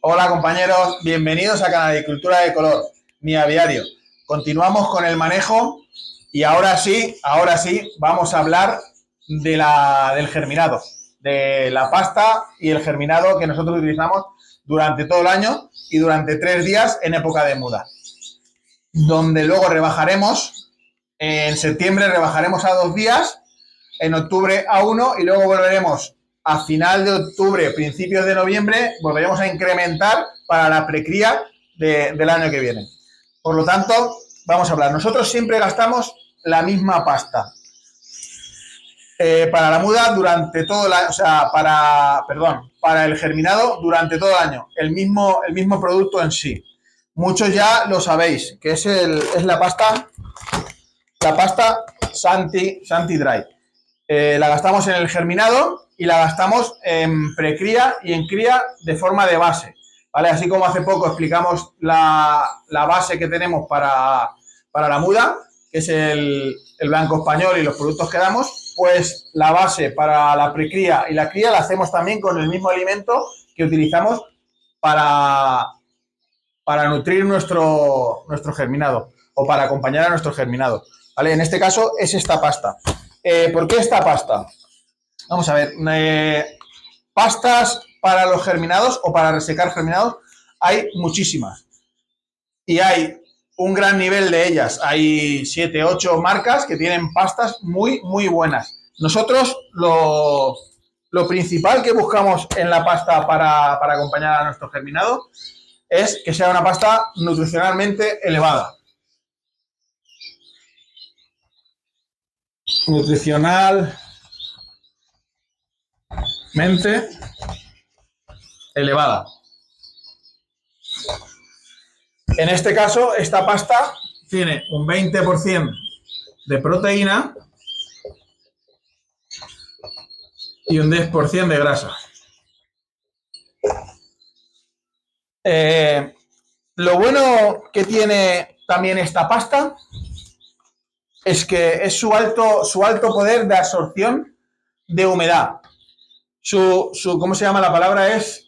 Hola compañeros, bienvenidos a Canalicultura de Color, mi aviario. Continuamos con el manejo y ahora sí, vamos a hablar del germinado, de la pasta y el germinado que nosotros utilizamos durante todo el año y durante 3 días en época de muda. Donde luego rebajaremos, en septiembre rebajaremos a 2 días, en octubre a 1 y luego volveremos a final de octubre, principios de noviembre, volveremos a incrementar para la precría del año que viene. Por lo tanto, vamos a hablar. Nosotros siempre gastamos la misma pasta para la muda durante todo el año, o sea, para el germinado durante todo el año. El mismo producto en sí. Muchos ya lo sabéis, que es la pasta Santi Dry. La gastamos en el germinado y la gastamos en precría y en cría de forma de base, ¿vale? Así como hace poco explicamos la base que tenemos para la muda, que es el blanco español y los productos que damos, pues la base para la precría y la cría la hacemos también con el mismo alimento que utilizamos para nutrir nuestro germinado o para acompañar a nuestro germinado, ¿vale? En este caso es esta pasta. ¿Por qué esta pasta? Vamos a ver, pastas para los germinados o para resecar germinados hay muchísimas y hay un gran nivel de ellas. Hay 7, 8 marcas que tienen pastas muy, muy buenas. Nosotros lo principal que buscamos en la pasta para acompañar a nuestro germinado es que sea una pasta nutricionalmente elevada. Nutricionalmente elevada. En este caso, esta pasta tiene un 20% de proteína y un 10% de grasa. Lo bueno que tiene también esta pasta es que es su alto poder de absorción de humedad. ¿Cómo se llama la palabra? Es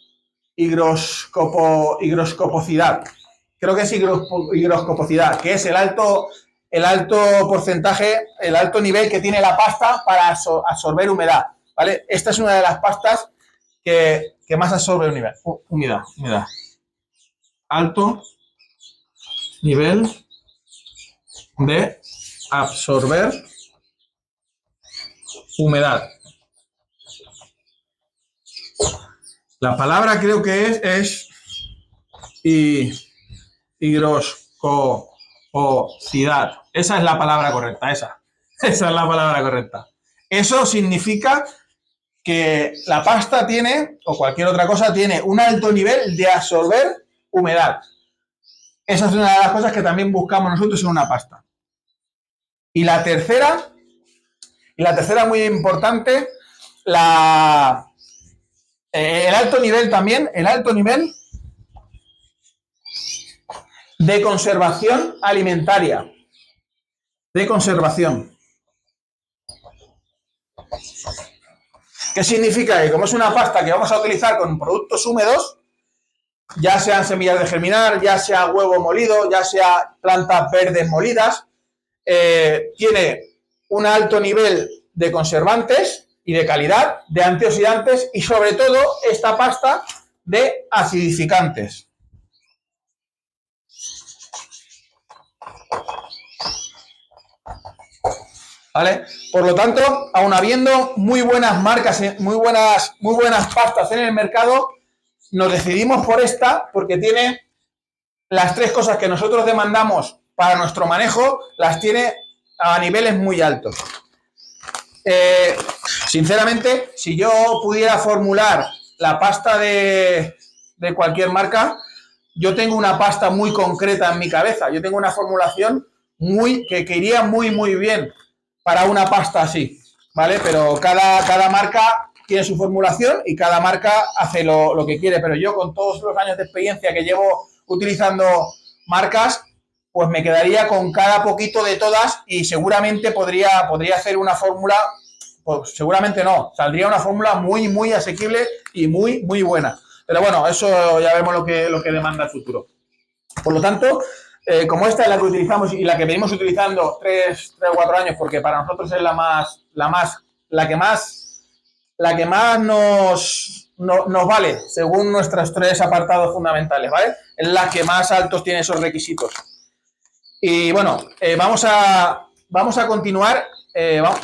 higroscoposidad. Creo que es higroscoposidad, que es el alto porcentaje, el alto nivel que tiene la pasta para absorber humedad, ¿vale? Esta es una de las pastas que más absorbe humedad. Alto nivel de absorber humedad. La palabra creo que es higroscoposidad. Esa es la palabra correcta, esa es la palabra correcta. Eso significa que la pasta tiene, o cualquier otra cosa, tiene un alto nivel de absorber humedad. Esa es una de las cosas que también buscamos nosotros en una pasta. Y la tercera muy importante, el alto nivel de conservación alimentaria. De conservación. ¿Qué significa? Que como es una pasta que vamos a utilizar con productos húmedos, ya sean semillas de germinar, ya sea huevo molido, ya sea plantas verdes molidas, tiene un alto nivel de conservantes y de calidad, de antioxidantes y sobre todo esta pasta de acidificantes. ¿Vale? Por lo tanto, aun habiendo muy buenas marcas, muy buenas pastas en el mercado, nos decidimos por esta porque tiene las 3 cosas que nosotros demandamos para nuestro manejo, las tiene a niveles muy altos. Sinceramente, si yo pudiera formular la pasta de cualquier marca, yo tengo una pasta muy concreta en mi cabeza. Yo tengo una formulación que iría muy, muy bien para una pasta así, ¿vale? Pero cada marca tiene su formulación y cada marca hace lo que quiere. Pero yo, con todos los años de experiencia que llevo utilizando marcas, pues me quedaría con cada poquito de todas y seguramente podría hacer una fórmula, pues seguramente no, saldría una fórmula muy, muy asequible y muy, muy buena. Pero bueno, eso ya vemos lo que demanda el futuro. Por lo tanto, como esta es la que utilizamos y la que venimos utilizando 3 o 4 años, porque para nosotros es la que más nos vale, según nuestros 3 apartados fundamentales, ¿vale? Es la que más altos tiene esos requisitos. Y bueno, vamos a continuar,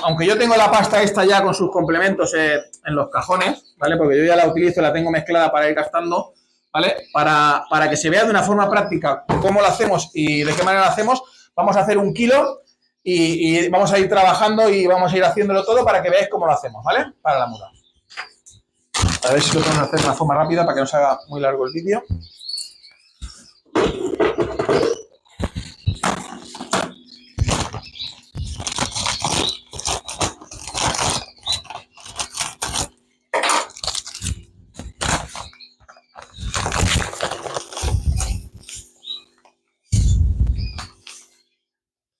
aunque yo tengo la pasta esta ya con sus complementos en los cajones, ¿vale? Porque yo ya la utilizo, la tengo mezclada para ir gastando, ¿vale? Para que se vea de una forma práctica cómo lo hacemos y de qué manera lo hacemos, vamos a hacer 1 kilo y vamos a ir trabajando y vamos a ir haciéndolo todo para que veáis cómo lo hacemos, ¿vale? Para la muda. A ver si lo podemos hacer de una forma rápida para que no se haga muy largo el vídeo.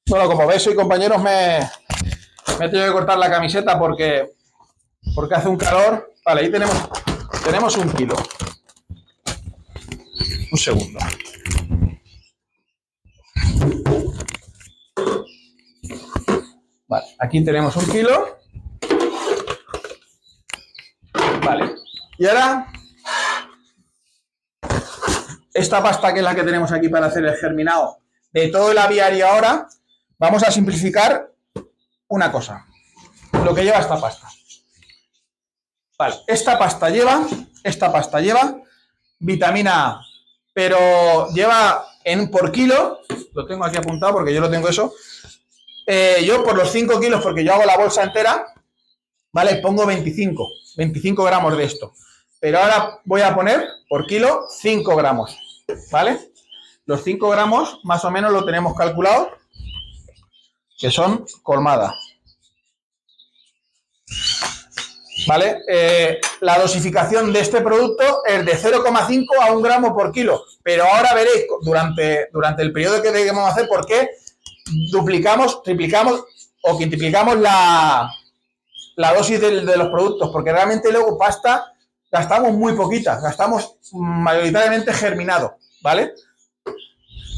Bueno, como veis hoy, compañeros, me he tenido que cortar la camiseta porque hace un calor. Vale, ahí tenemos 1 kilo. Un segundo. Vale, aquí tenemos 1 kilo. Vale, y ahora esta pasta, que es la que tenemos aquí para hacer el germinado de todo el aviario ahora, vamos a simplificar una cosa, lo que lleva esta pasta. Vale, esta pasta lleva vitamina A, pero lleva por kilo, lo tengo aquí apuntado porque yo lo tengo eso, yo por los 5 kilos, porque yo hago la bolsa entera, vale, pongo 25 gramos de esto, pero ahora voy a poner por kilo 5 gramos, ¿vale? Los 5 gramos más o menos lo tenemos calculado, que son colmada. ¿Vale? La dosificación de este producto es de 0,5 a 1 gramo por kilo, pero ahora veréis durante el periodo que debemos hacer por qué duplicamos, triplicamos o quintuplicamos la dosis de los productos, porque realmente luego pasta gastamos muy poquita, gastamos mayoritariamente germinado, ¿vale?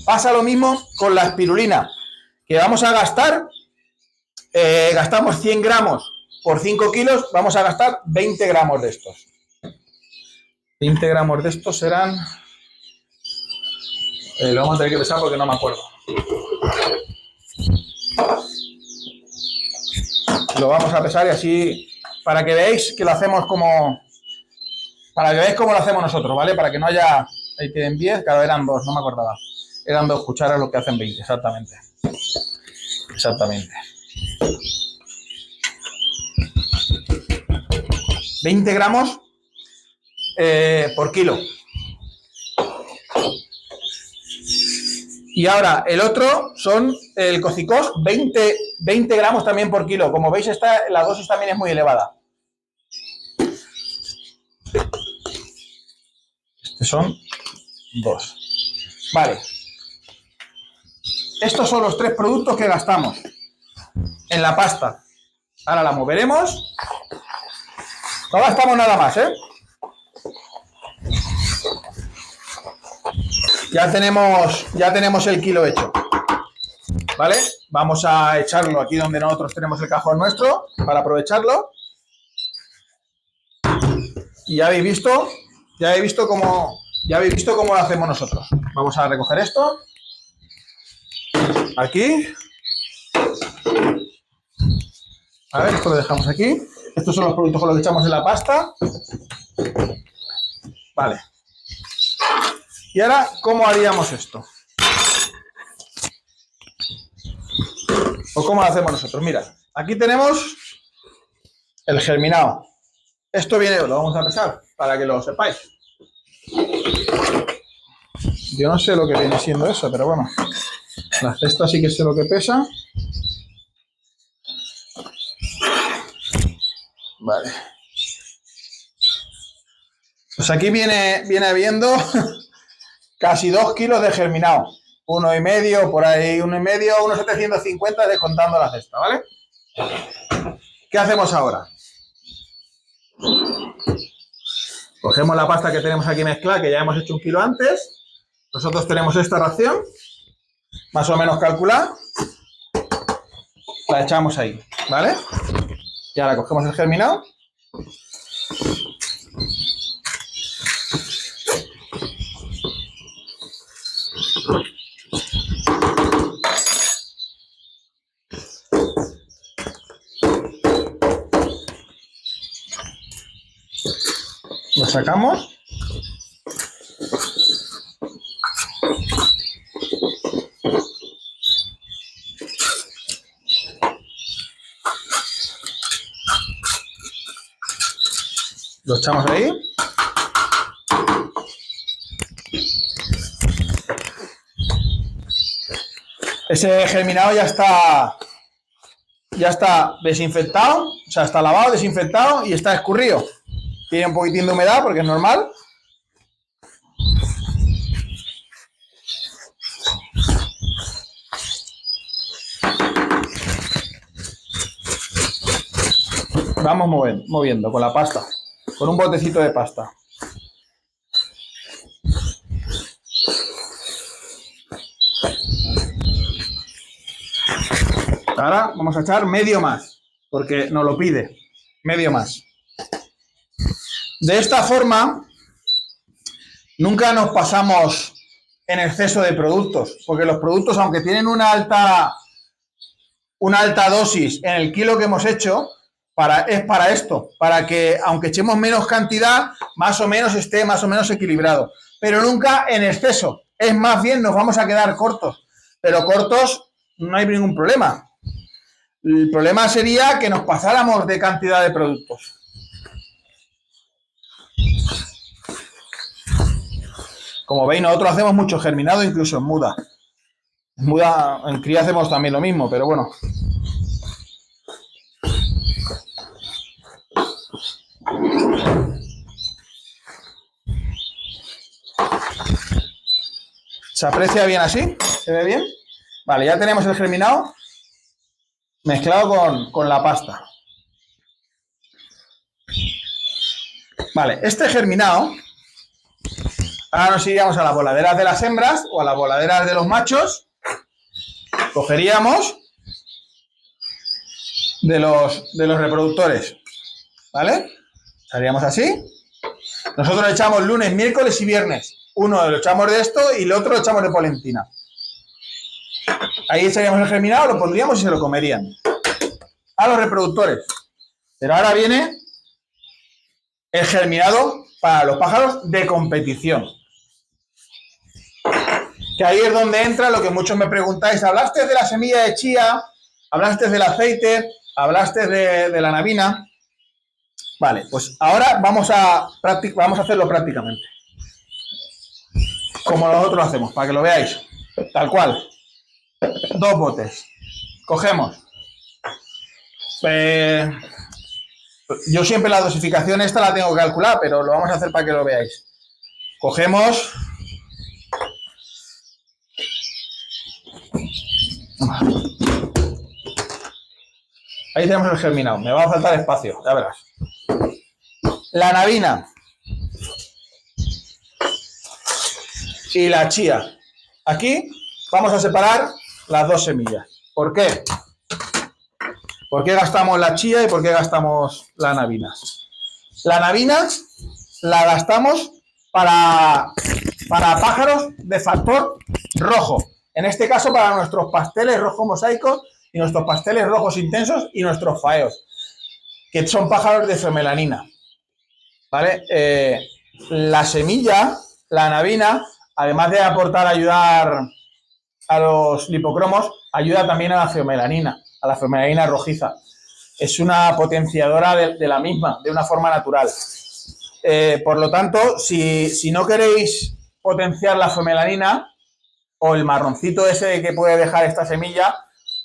Pasa lo mismo con la espirulina, que vamos a gastar, gastamos 100 gramos por 5 kilos, vamos a gastar 20 gramos de estos. 20 gramos de estos serán... lo vamos a tener que pesar porque no me acuerdo. Lo vamos a pesar y así, para que veáis que lo hacemos como... Para que veáis cómo lo hacemos nosotros, ¿vale? Para que no haya... Ahí tienen 10, claro, eran 2, no me acordaba. Eran 2 cucharas lo que hacen 20, exactamente. Exactamente. 20 gramos por kilo. Y ahora el otro son el cocicós, 20 gramos también por kilo. Como veis, la dosis también es muy elevada. Estos son 2. Vale. Estos son los 3 productos que gastamos en la pasta. Ahora la moveremos. No gastamos nada más, ¿eh? Ya tenemos el kilo hecho, ¿vale? Vamos a echarlo aquí donde nosotros tenemos el cajón nuestro para aprovecharlo. Y ya habéis visto cómo lo hacemos nosotros. Vamos a recoger esto. Aquí. A ver, esto lo dejamos aquí. Estos son los productos con los que echamos en la pasta. Vale. Y ahora, ¿cómo haríamos esto? ¿O cómo lo hacemos nosotros? Mira, aquí tenemos el germinado. Esto viene, lo vamos a pesar para que lo sepáis. Yo no sé lo que viene siendo eso, pero bueno. La cesta sí que sé lo que pesa. Vale. Pues aquí viene habiendo casi 2 kilos de germinado. 1,5, por ahí 1,5, unos 750 descontando la cesta, ¿vale? ¿Qué hacemos ahora? Cogemos la pasta que tenemos aquí mezclada, que ya hemos hecho 1 kilo antes. Nosotros tenemos esta ración, más o menos calculada. La echamos ahí, ¿vale? Y ahora cogemos el germinado. Lo sacamos. Lo echamos ahí. Ese germinado ya está desinfectado, o sea, está lavado, desinfectado y está escurrido. Tiene un poquitín de humedad porque es normal. Vamos moviendo con la pasta, con un botecito de pasta. Ahora vamos a echar medio más, porque nos lo pide, medio más. De esta forma, nunca nos pasamos en exceso de productos, porque los productos, aunque tienen una alta dosis en el kilo que hemos hecho, es para esto, para que aunque echemos menos cantidad, más o menos esté más o menos equilibrado, pero nunca en exceso. Es más bien, nos vamos a quedar cortos, pero cortos no hay ningún problema. El problema sería que nos pasáramos de cantidad de productos. Como veis, nosotros hacemos mucho germinado, incluso en muda. En cría hacemos también lo mismo, pero bueno. ¿Se aprecia bien así? ¿Se ve bien? Vale, ya tenemos el germinado mezclado con la pasta. Vale, este germinado, ahora nos iríamos a las voladeras de las hembras o a las voladeras de los machos. Cogeríamos de los reproductores, ¿vale? Haríamos así. Nosotros echamos lunes, miércoles y viernes. Uno lo echamos de esto y el otro lo echamos de polentina. Ahí echaríamos el germinado, lo pondríamos y se lo comerían. A los reproductores. Pero ahora viene el germinado para los pájaros de competición. Que ahí es donde entra lo que muchos me preguntáis. ¿Hablaste de la semilla de chía? ¿Hablaste del aceite? ¿Hablaste de la nabina? Vale, pues ahora vamos a hacerlo prácticamente. Como nosotros lo hacemos, para que lo veáis. Tal cual. 2 botes. Cogemos. Yo siempre la dosificación esta la tengo que calcular, pero lo vamos a hacer para que lo veáis. Cogemos. Ahí tenemos el germinado. Me va a faltar espacio, ya verás. La nabina. Y la chía. Aquí vamos a separar las 2 semillas. ¿Por qué? ¿Por qué gastamos la chía y por qué gastamos la nabina? La nabina la gastamos para pájaros de factor rojo. En este caso para nuestros pasteles rojos mosaicos y nuestros pasteles rojos intensos y nuestros faeos, que son pájaros de feomelanina. ¿Vale? La semilla, la nabina, además de ayudar a los lipocromos, ayuda también a la feomelanina rojiza. Es una potenciadora de la misma, de una forma natural. Por lo tanto, si no queréis potenciar la feomelanina o el marroncito ese que puede dejar esta semilla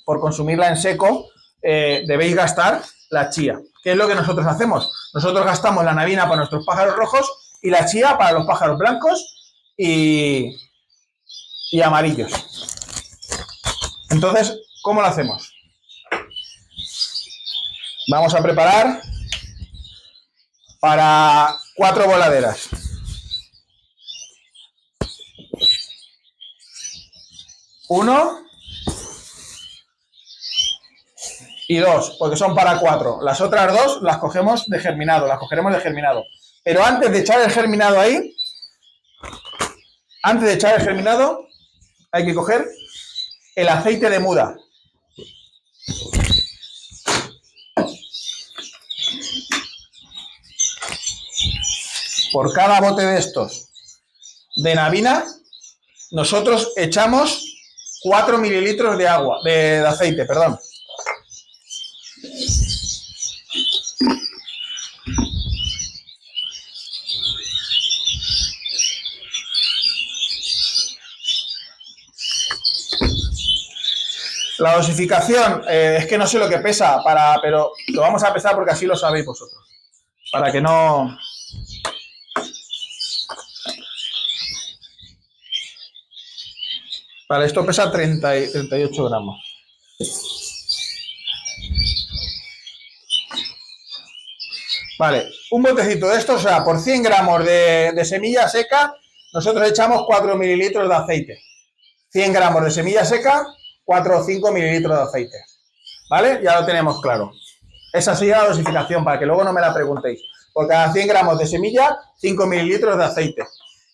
por consumirla en seco, debéis gastar la chía. ¿Qué es lo que nosotros hacemos? Nosotros gastamos la nabina para nuestros pájaros rojos y la chía para los pájaros blancos y amarillos. Entonces, ¿cómo lo hacemos? Vamos a preparar para 4 voladeras. Uno y 2, porque son para 4. Las otras 2 las cogemos de germinado, las cogeremos de germinado. Pero antes de echar el germinado ahí, hay que coger el aceite de muda. Por cada bote de estos de navina, nosotros echamos 4 mililitros de agua, de aceite, perdón. La dosificación, es que no sé lo que pesa, pero lo vamos a pesar porque así lo sabéis vosotros. Para que no... Vale, esto pesa 38 gramos. Vale, un botecito de estos, o sea, por 100 gramos de semilla seca, nosotros echamos 4 mililitros de aceite. 100 gramos de semilla seca, 4 o 5 mililitros de aceite. ¿Vale? Ya lo tenemos claro. Esa sería la dosificación, para que luego no me la preguntéis. Por cada 100 gramos de semilla, 5 mililitros de aceite.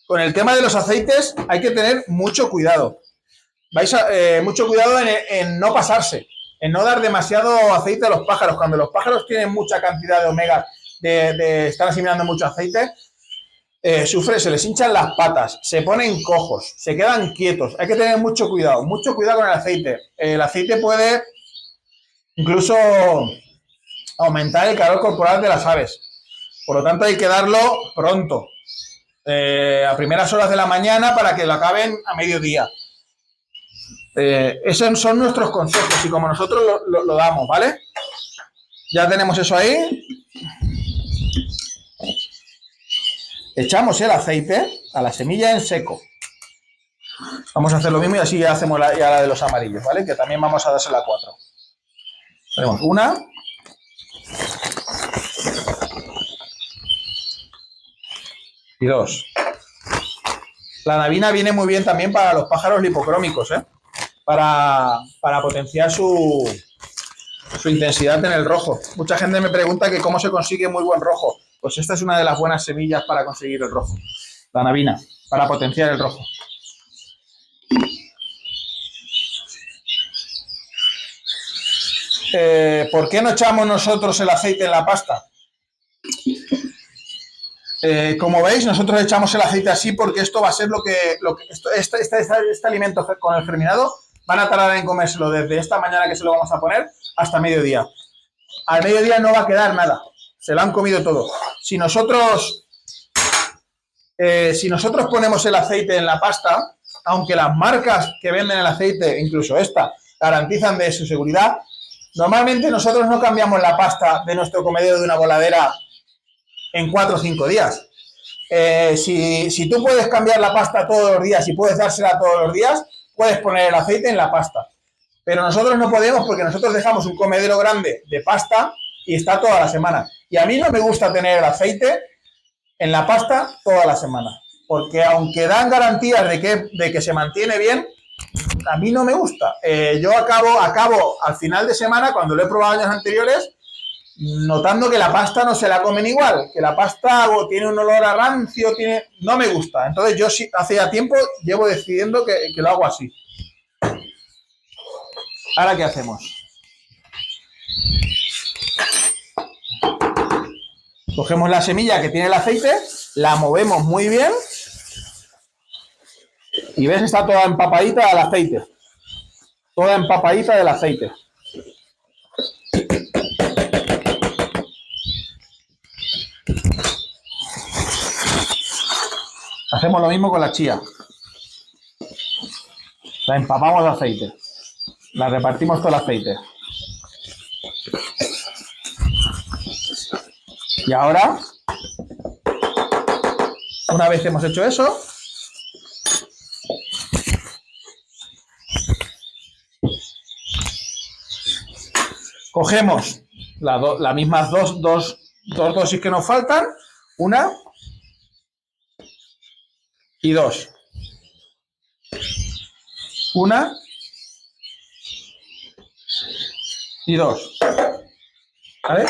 Con el tema de los aceites hay que tener mucho cuidado. Mucho cuidado en no pasarse, en no dar demasiado aceite a los pájaros. Cuando los pájaros tienen mucha cantidad de omega, están asimilando mucho aceite, se les hinchan las patas, se ponen cojos, se quedan quietos. Hay que tener mucho cuidado con el aceite. El aceite puede incluso aumentar el calor corporal de las aves. Por lo tanto, hay que darlo pronto, a primeras horas de la mañana, para que lo acaben a mediodía. Esos son nuestros consejos y como nosotros lo damos, ¿vale? Ya tenemos eso ahí. Echamos el aceite a la semilla en seco. Vamos a hacer lo mismo y así ya hacemos la de los amarillos, ¿vale? Que también vamos a dársela a 4. Tenemos 1. Y 2. La navina viene muy bien también para los pájaros lipocrómicos, ¿eh? Para potenciar su intensidad en el rojo. Mucha gente me pregunta que cómo se consigue muy buen rojo. Pues esta es una de las buenas semillas para conseguir el rojo. La navina, para potenciar el rojo. ¿Por qué no echamos nosotros el aceite en la pasta? Como veis, nosotros echamos el aceite así porque esto va a ser este alimento con el germinado van a tardar en comérselo desde esta mañana que se lo vamos a poner hasta mediodía. Al mediodía no va a quedar nada, se lo han comido todo. Si nosotros ponemos el aceite en la pasta, aunque las marcas que venden el aceite, incluso esta, garantizan de su seguridad, normalmente nosotros no cambiamos la pasta de nuestro comedero de una voladera en 4 o 5 días. Si tú puedes cambiar la pasta todos los días y puedes dársela todos los días, puedes poner el aceite en la pasta. Pero nosotros no podemos porque nosotros dejamos un comedero grande de pasta y está toda la semana. Y a mí no me gusta tener el aceite en la pasta toda la semana. Porque aunque dan garantías de que se mantiene bien, a mí no me gusta. Yo acabo al final de semana, cuando lo he probado años anteriores, notando que la pasta no se la comen igual, que la pasta tiene un olor a rancio, no me gusta. Entonces yo sí, hace ya tiempo llevo decidiendo que lo hago así. Ahora, ¿qué hacemos? Cogemos la semilla que tiene el aceite, la movemos muy bien y ves, está toda empapadita del aceite. Toda empapadita del aceite. Hacemos lo mismo con la chía. La empapamos de aceite. La repartimos todo el aceite. Y ahora, una vez hemos hecho eso, cogemos las mismas dos dosis que nos faltan, una y 2. 1 y 2. ¿Vale?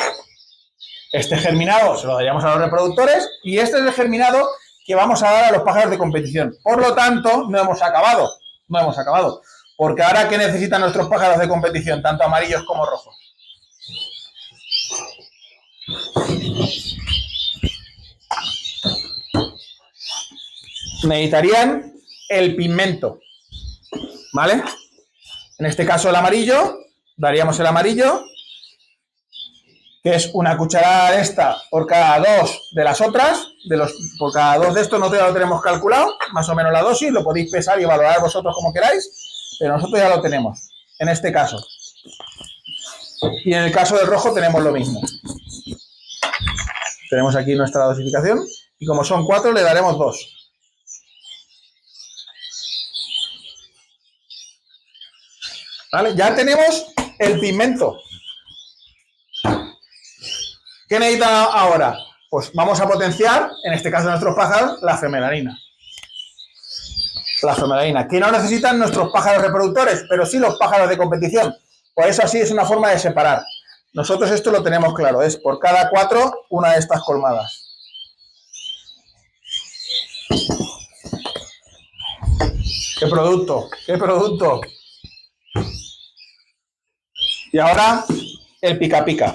Este germinado se lo daríamos a los reproductores y este es el germinado que vamos a dar a los pájaros de competición. Por lo tanto, no hemos acabado. No hemos acabado. Porque ahora, ¿qué necesitan nuestros pájaros de competición, tanto amarillos como rojos? Necesitarían el pigmento, ¿vale? En este caso el amarillo, daríamos el amarillo, que es una cucharada de esta por cada 2 de las otras, por cada 2 de estos nosotros ya lo tenemos calculado, más o menos la dosis, lo podéis pesar y valorar vosotros como queráis, pero nosotros ya lo tenemos, en este caso. Y en el caso del rojo tenemos lo mismo. Tenemos aquí nuestra dosificación y como son 4 le daremos 2. ¿Vale? Ya tenemos el pigmento. ¿Qué necesita ahora? Pues vamos a potenciar, en este caso de nuestros pájaros, la femelanina. La femelanina, que no necesitan nuestros pájaros reproductores, pero sí los pájaros de competición. Por eso así es una forma de separar. Nosotros esto lo tenemos claro, es por cada 4 una de estas colmadas. ¡Qué producto! ¡Qué producto! Y ahora el pica pica,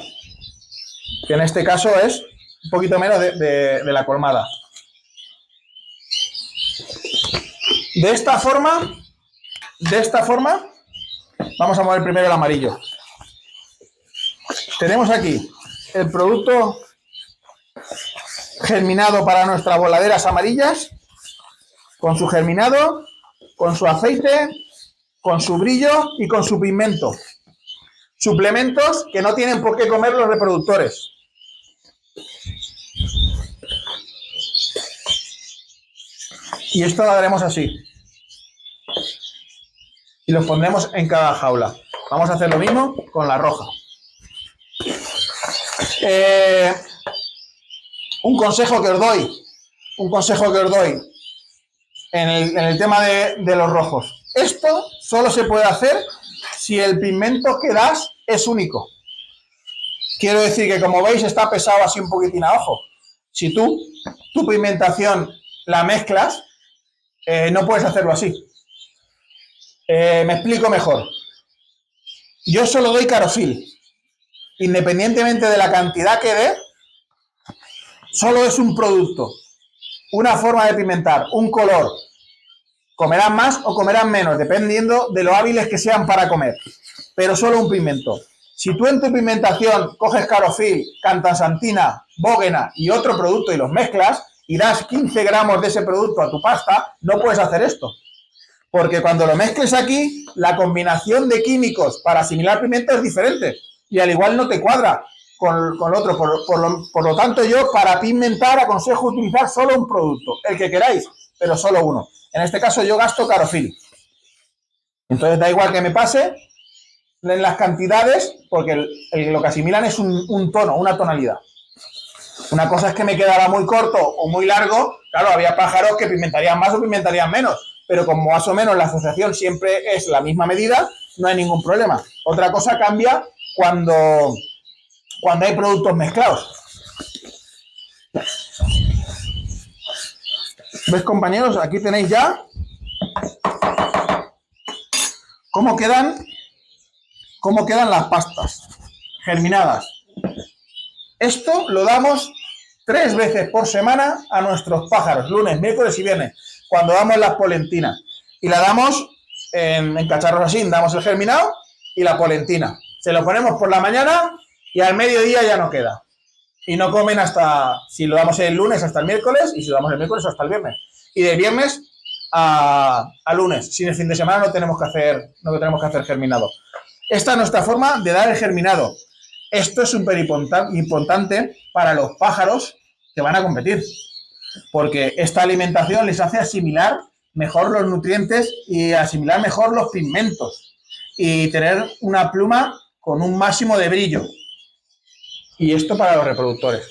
que en este caso es un poquito menos de la colmada. De esta forma, vamos a mover primero el amarillo. Tenemos aquí el producto germinado para nuestras voladeras amarillas, con su germinado, con su aceite, con su brillo y con su pigmento. Suplementos que no tienen por qué comer los reproductores. Y esto lo haremos así. Y los pondremos en cada jaula. Vamos a hacer lo mismo con la roja. Un consejo que os doy en el tema de los rojos. Esto solo se puede hacer si el pigmento que das es único. Quiero decir que, como veis, está pesado así un poquitín a ojo. Si tu pigmentación la mezclas, no puedes hacerlo así. Me explico mejor. Yo solo doy Carofil. Independientemente de la cantidad que dé, solo es un producto, una forma de pigmentar, un color. Comerán más o comerán menos, dependiendo de lo hábiles que sean para comer. Pero solo un pigmento. Si tú en tu pigmentación coges Carofil, Cantasantina, Bógena y otro producto y los mezclas y das 15 gramos de ese producto a tu pasta, no puedes hacer esto. Porque cuando lo mezcles aquí, la combinación de químicos para asimilar pigmento es diferente. Y al igual no te cuadra con el otro. Por lo tanto, yo para pigmentar aconsejo utilizar solo un producto, el que queráis, pero solo uno. En este caso yo gasto Carofil. Entonces da igual que me pase en las cantidades, porque lo que asimilan es un tono, una tonalidad. Una cosa es que me quedara muy corto o muy largo. Claro, había pájaros que pigmentarían más o pigmentarían menos, pero como más o menos la asociación siempre es la misma medida, no hay ningún problema. Otra cosa cambia cuando hay productos mezclados. ¿Ves, compañeros? Aquí tenéis ya cómo quedan las pastas germinadas. Esto lo damos 3 veces por semana a nuestros pájaros, lunes, miércoles y viernes, cuando damos las polentinas. Y la damos en cacharros así, damos el germinado y la polentina. Se lo ponemos por la mañana y al mediodía ya no queda. Y no comen hasta, si lo damos el lunes, hasta el miércoles, y si lo damos el miércoles, hasta el viernes. Y de viernes a lunes. Sin el fin de semana no tenemos que hacer germinado. Esta es nuestra forma de dar el germinado. Esto es súper importante para los pájaros que van a competir, porque esta alimentación les hace asimilar mejor los nutrientes y asimilar mejor los pigmentos y tener una pluma con un máximo de brillo. Y esto para los reproductores.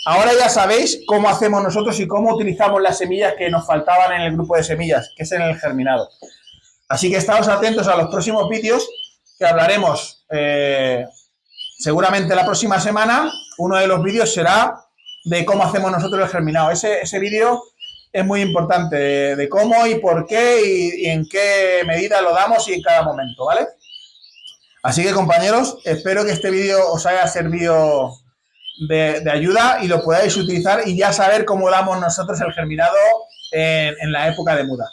Ahora ya sabéis cómo hacemos nosotros y cómo utilizamos las semillas que nos faltaban en el grupo de semillas, que es en el germinado. Así que estáos atentos a los próximos vídeos que hablaremos seguramente la próxima semana. Uno de los vídeos será de cómo hacemos nosotros el germinado. Ese vídeo es muy importante, de cómo y por qué y en qué medida lo damos y en cada momento, ¿vale? Así que, compañeros, espero que este vídeo os haya servido de ayuda y lo podáis utilizar y ya saber cómo damos nosotros el germinado en la época de muda.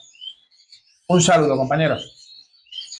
Un saludo, compañeros.